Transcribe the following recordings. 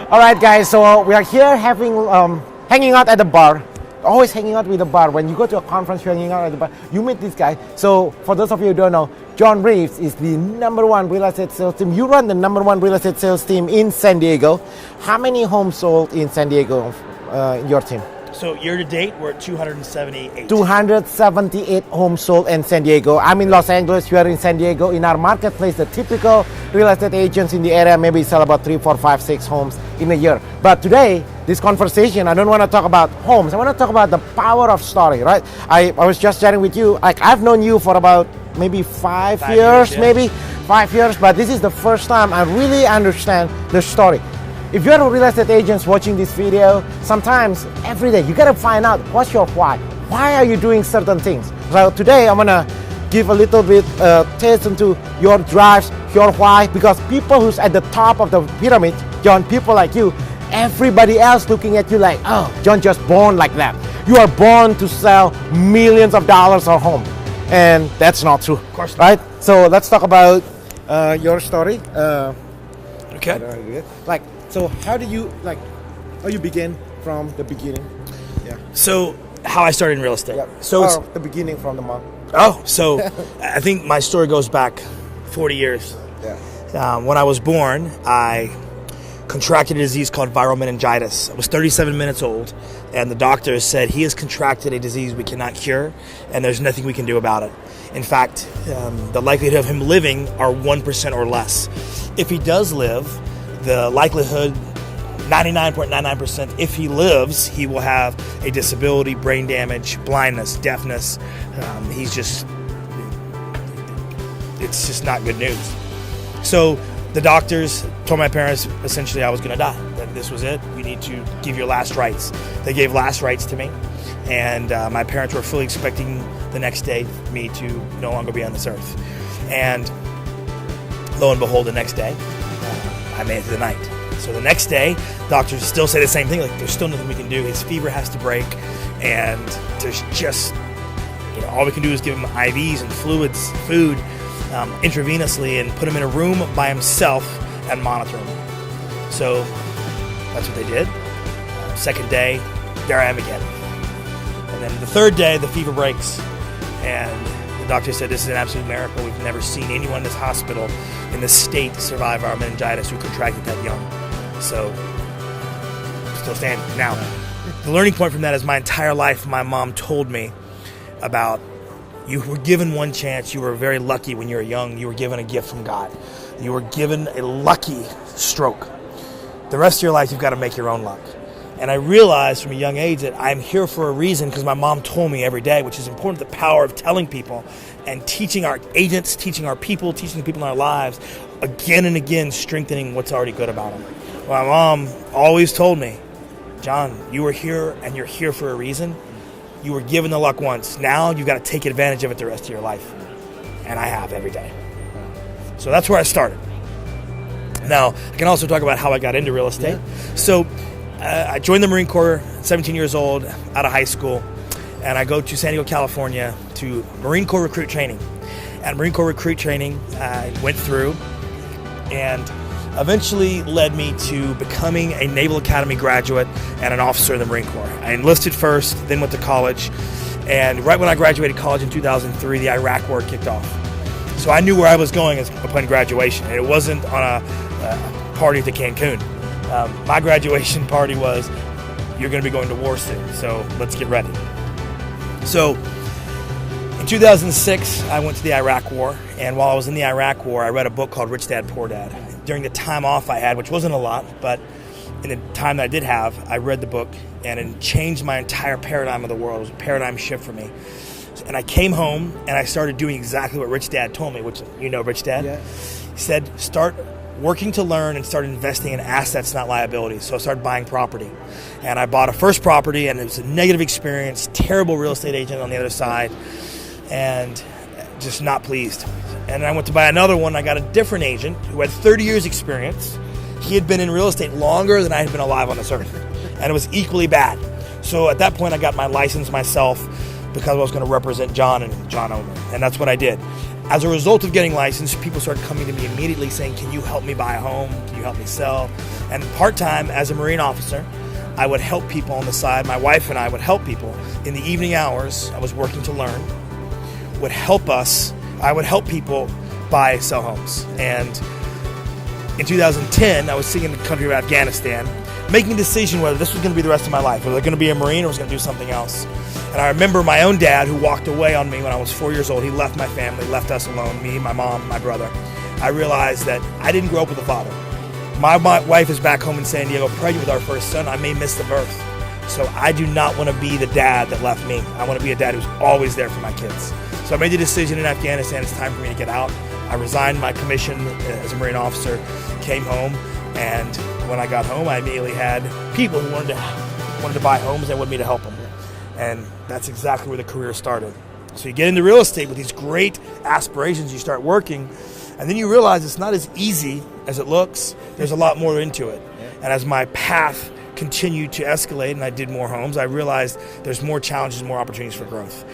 All right, guys. So we are here hanging out at the bar. Always hanging out with the bar. When you go to a conference, you're hanging out at the bar. You meet this guy. So for those of you who don't know, John Reeves is the #1 real estate sales team. You run the #1 real estate sales team in San Diego. How many homes sold in San Diego? Your team? So year to date, we're at 278. 278 homes sold in San Diego. I'm in Los Angeles. You are in San Diego. In our marketplace, the typical real estate agents in the area maybe sell about 3, 4, 5, 6 homes in a year. But today, this conversation, I don't want to talk about homes. I want to talk about the power of story, right? I was just chatting with you. Like, I've known you for about maybe 5 years, yeah. maybe 5 years. But this is the first time I really understand the story. If you're a real estate agent watching this video, sometimes every day you gotta find out what's your why. Why are you doing certain things? So today I'm gonna give a little bit taste into your drives, your why, because people who's at the top of the pyramid, John, people like you, everybody else looking at you like, oh, John just born like that. You are born to sell millions of dollars of home, and that's not true. Of course not. Right? So let's talk about your story. Okay. So how you begin from the beginning? Yeah. So how I started in real estate. Yeah. So it's the beginning from the mom. so I think my story goes back 40 years. Yeah. When I was born, I contracted a disease called viral meningitis. I was 37 minutes old, and the doctors said he has contracted a disease we cannot cure, and there's nothing we can do about it. In fact, the likelihood of him living are 1% or less. If he does live, the likelihood, 99.99%, if he lives, he will have a disability, brain damage, blindness, deafness. It's just not good news. So the doctors told my parents essentially I was going to die, that this was it. We need to give your last rites. They gave last rites to me, and my parents were fully expecting the next day me to no longer be on this earth. And lo and behold, the next day, I made it through the night. So the next day, doctors still say the same thing, like there's still nothing we can do. His fever has to break, and there's just, all we can do is give him IVs and fluids, food, intravenously, and put him in a room by himself and monitor him. So that's what they did. Second day, there I am again. And then the third day, the fever breaks, and the doctor said, this is an absolute miracle. We've never seen anyone in this hospital in this state survive our meningitis who contracted that young. So, still standing. Now, the learning point from that is my entire life, my mom told me about, you were given one chance. You were very lucky when you were young. You were given a gift from God. You were given a lucky stroke. The rest of your life, you've got to make your own luck. And I realized from a young age that I'm here for a reason, because my mom told me every day, which is important, the power of telling people and teaching our agents, teaching our people, teaching the people in our lives, again and again, strengthening what's already good about them. My mom always told me, John, you were here and you're here for a reason. You were given the luck once. Now you've got to take advantage of it the rest of your life. And I have every day. So that's where I started. Now, I can also talk about how I got into real estate. Yeah. So I joined the Marine Corps at 17 years old, out of high school, and I go to San Diego, California to Marine Corps recruit training. At Marine Corps recruit training, I went through and eventually led me to becoming a Naval Academy graduate and an officer in the Marine Corps. I enlisted first, then went to college, and right when I graduated college in 2003, the Iraq War kicked off. So I knew where I was going upon graduation, and it wasn't on a party at the Cancun. My graduation party was, you're going to be going to war soon, so let's get ready. So in 2006, I went to the Iraq War, and while I was in the Iraq War, I read a book called Rich Dad, Poor Dad. During the time off I had, which wasn't a lot, but in the time that I did have, I read the book, and it changed my entire paradigm of the world. It was a paradigm shift for me. And I came home, and I started doing exactly what Rich Dad told me, which, Rich Dad? Yeah. He said, start working to learn and start investing in assets, not liabilities. So I started buying property. And I bought a first property, and it was a negative experience, terrible real estate agent on the other side, and just not pleased. And I went to buy another one. I got a different agent who had 30 years experience. He had been in real estate longer than I had been alive on this earth. And it was equally bad. So at that point, I got my license myself because I was going to represent John and John only. And that's what I did. As a result of getting licensed, people started coming to me immediately saying, can you help me buy a home? Can you help me sell? And part-time as a Marine officer, I would help people on the side. My wife and I would help people. In the evening hours, I was working to learn, I would help people buy, sell homes. And in 2010, I was sitting in the country of Afghanistan, making a decision whether this was going to be the rest of my life, whether I was going to be a Marine or was going to do something else. And I remember my own dad, who walked away on me when I was 4 years old. He left my family, left us alone, me, my mom, my brother. I realized that I didn't grow up with a father. My wife is back home in San Diego, pregnant with our first son. I may miss the birth. So I do not want to be the dad that left me. I want to be a dad who's always there for my kids. So I made the decision in Afghanistan, it's time for me to get out. I resigned my commission as a Marine officer, came home, and when I got home, I immediately had people who wanted to buy homes and wanted me to help them. And that's exactly where the career started. So you get into real estate with these great aspirations, you start working, and then you realize it's not as easy as it looks. There's a lot more into it. And as my path continued to escalate and I did more homes, I realized there's more challenges, more opportunities for growth.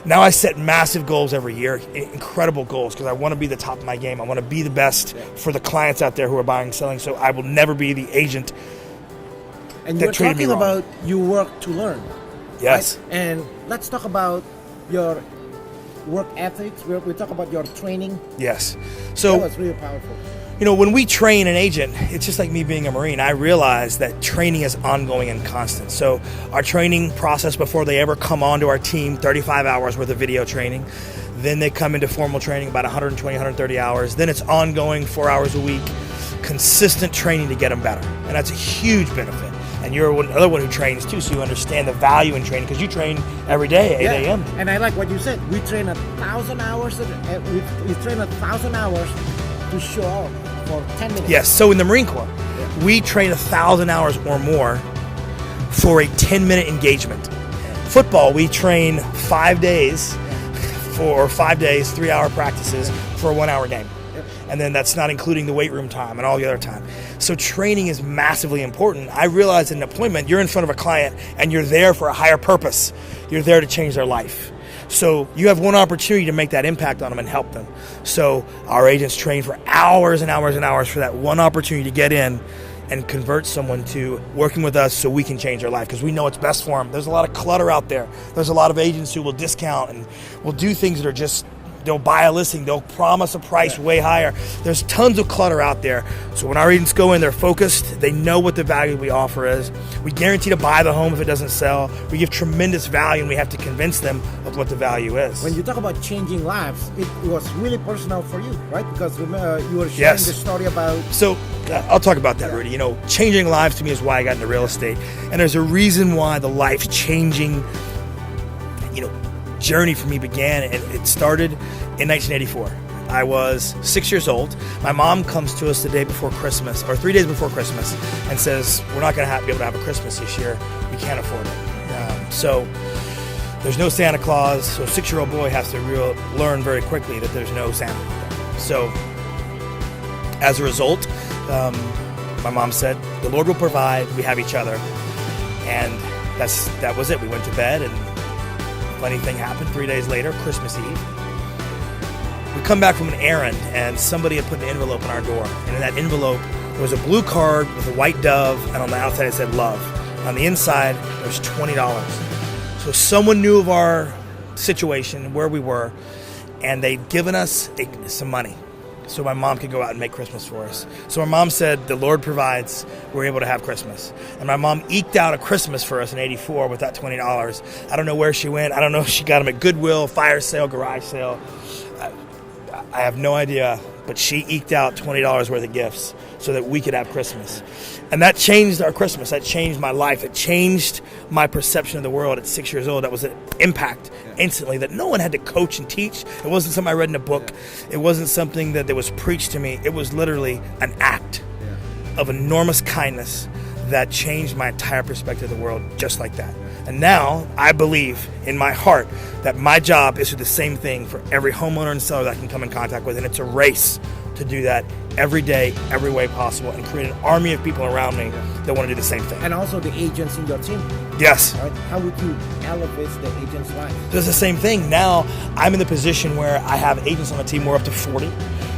Now I set massive goals every year, incredible goals, because I want to be the top of my game. I want to be the best for the clients out there who are buying and selling, so I will never be the agent and that treated me wrong. You're talking about you work to learn. Yes. Right? And let's talk about your work ethics. We talk about your training. Yes. So that was really powerful. You know, when we train an agent, it's just like me being a Marine. I realize that training is ongoing and constant. So our training process before they ever come onto our team, 35 hours worth of video training. Then they come into formal training, about 120, 130 hours. Then it's ongoing, 4 hours a week, consistent training to get them better. And that's a huge benefit. And you're another one who trains too, so you understand the value in training, because you train every day at 8 a.m. And I like what you said. We train 1,000 hours. We train 1,000 hours to show up for 10 minutes. Yes. So in the Marine Corps, we train 1,000 hours or more for a 10-minute engagement. Football, we train 5 days for 5 days, 3-hour practices for a 1-hour game. And then that's not including the weight room time and all the other time. So training is massively important. I realize in an appointment, you're in front of a client and you're there for a higher purpose. You're there to change their life. So you have one opportunity to make that impact on them and help them. So our agents train for hours and hours and hours for that one opportunity to get in and convert someone to working with us so we can change their life, because we know it's best for them. There's a lot of clutter out there. There's a lot of agents who will discount and will do things that are just, they'll buy a listing, they'll promise a price way higher. There's tons of clutter out there. So when our agents go in, they're focused, they know what the value we offer is. We guarantee to buy the home if it doesn't sell. We give tremendous value, and we have to convince them of what the value is. When you talk about changing lives, it was really personal for you, right? Because you were sharing the story about... So I'll talk about that, Rudy. You know, changing lives to me is why I got into real estate. And there's a reason why the life-changing, journey for me began, and it started in 1984. I was 6 years old. My mom comes to us the day before Christmas, or 3 days before Christmas, and says, we're not going to be able to have a Christmas this year. We can't afford it. So there's no Santa Claus. So a 6-year-old boy has to learn very quickly that there's no Santa. So as a result, my mom said, the Lord will provide. We have each other. And that was it. We went to bed, and funny thing happened. 3 days later, Christmas Eve, we come back from an errand, and somebody had put an envelope on our door. And in that envelope, there was a blue card with a white dove, and on the outside it said love. On the inside, there was $20. So someone knew of our situation, where we were, and they'd given us some money so my mom could go out and make Christmas for us. So my mom said, the Lord provides, we're able to have Christmas. And my mom eked out a Christmas for us in 84 with that $20. I don't know where she went. I don't know if she got them at Goodwill, fire sale, garage sale. I have no idea, but she eked out $20 worth of gifts so that we could have Christmas. And that changed our Christmas. That changed my life. It changed my perception of the world at 6 years old. That was an impact instantly that no one had to coach and teach. It wasn't something I read in a book. It wasn't something that was preached to me. It was literally an act of enormous kindness that changed my entire perspective of the world just like that. And now I believe in my heart that my job is to do the same thing for every homeowner and seller that I can come in contact with. And it's a race to do that every day, every way possible, and create an army of people around me that want to do the same thing. And also the agents in your team. Yes. Right? How would you elevate the agent's life? Does the same thing. Now I'm in the position where I have agents on the team. We're up to 40.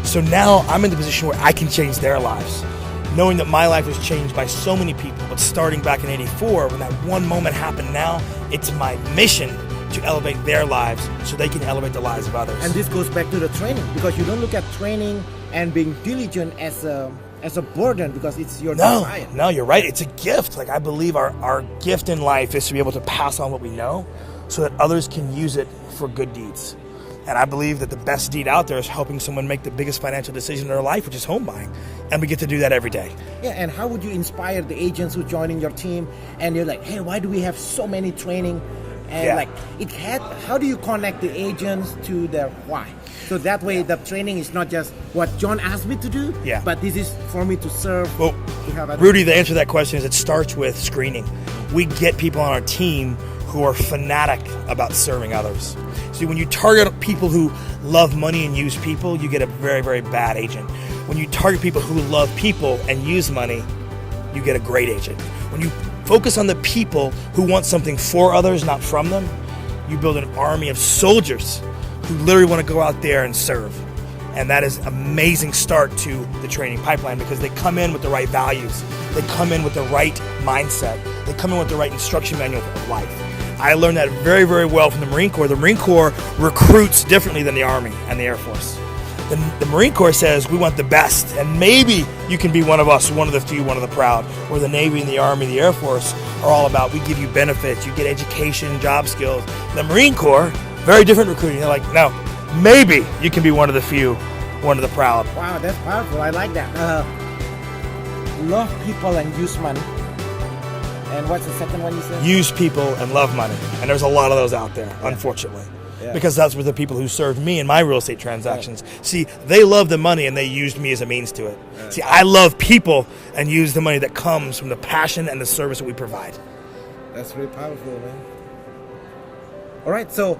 So now I'm in the position where I can change their lives. Knowing that my life was changed by so many people, but starting back in '84, when that one moment happened now, it's my mission to elevate their lives so they can elevate the lives of others. And this goes back to the training, because you don't look at training and being diligent as a burden, because it's your desire. No, you're right. It's a gift. Like, I believe our gift in life is to be able to pass on what we know so that others can use it for good deeds. And I believe that the best deed out there is helping someone make the biggest financial decision in their life, which is home buying. And we get to do that every day. Yeah, and how would you inspire the agents who joining your team and you're like, hey, why do we have so many training? And how do you connect the agents to their why? So that way the training is not just what John asked me to do, but this is for me to serve. Well, Rudy, the answer to that question is it starts with screening. We get people on our team who are fanatic about serving others. See, when you target people who love money and use people, you get a very, very bad agent. When you target people who love people and use money, you get a great agent. When you focus on the people who want something for others, not from them, you build an army of soldiers who literally want to go out there and serve. And that is an amazing start to the training pipeline, because they come in with the right values. They come in with the right mindset. They come in with the right instruction manual of life. I learned that very, very well from the Marine Corps. The Marine Corps recruits differently than the Army and the Air Force. The Marine Corps says we want the best, and maybe you can be one of us, one of the few, one of the proud. Where the Navy and the Army and the Air Force are all about, we give you benefits, you get education, job skills. The Marine Corps, very different recruiting. They're like, no, maybe you can be one of the few, one of the proud. Wow, that's powerful. I like that. Love people and use money. And what's the second one you said? Use people and love money. And there's a lot of those out there, unfortunately. Yeah. Because that's what the people who served me in my real estate transactions. See, they love the money and they used me as a means to it. See, I love people and use the money that comes from the passion and the service that we provide. That's really powerful, man. All right, so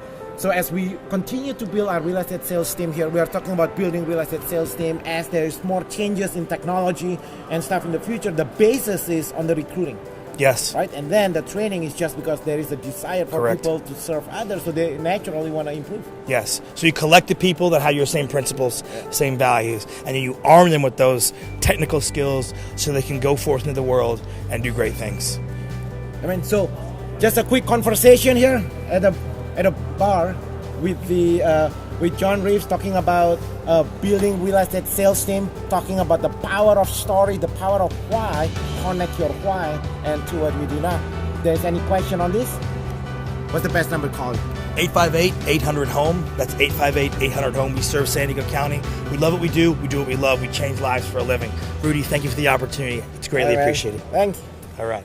as we continue to build our real estate sales team here, we are talking about building real estate sales team. As there's more changes in technology and stuff in the future, the basis is on the recruiting. Yes. Right? And then the training is just because there is a desire for people to serve others, so they naturally want to improve. Yes. So you collect the people that have your same principles, same values, and then you arm them with those technical skills so they can go forth into the world and do great things. I mean, so just a quick conversation here at a bar with John Reeves, talking about building real estate sales team, talking about the power of story, the power of why, connect your why and to what we do now. There's any question on this? What's the best number to call you? 858-800-HOME. That's 858-800-HOME. We serve San Diego County. We love what we do. We do what we love. We change lives for a living. Rudy, thank you for the opportunity. It's greatly appreciated. Thanks. All right.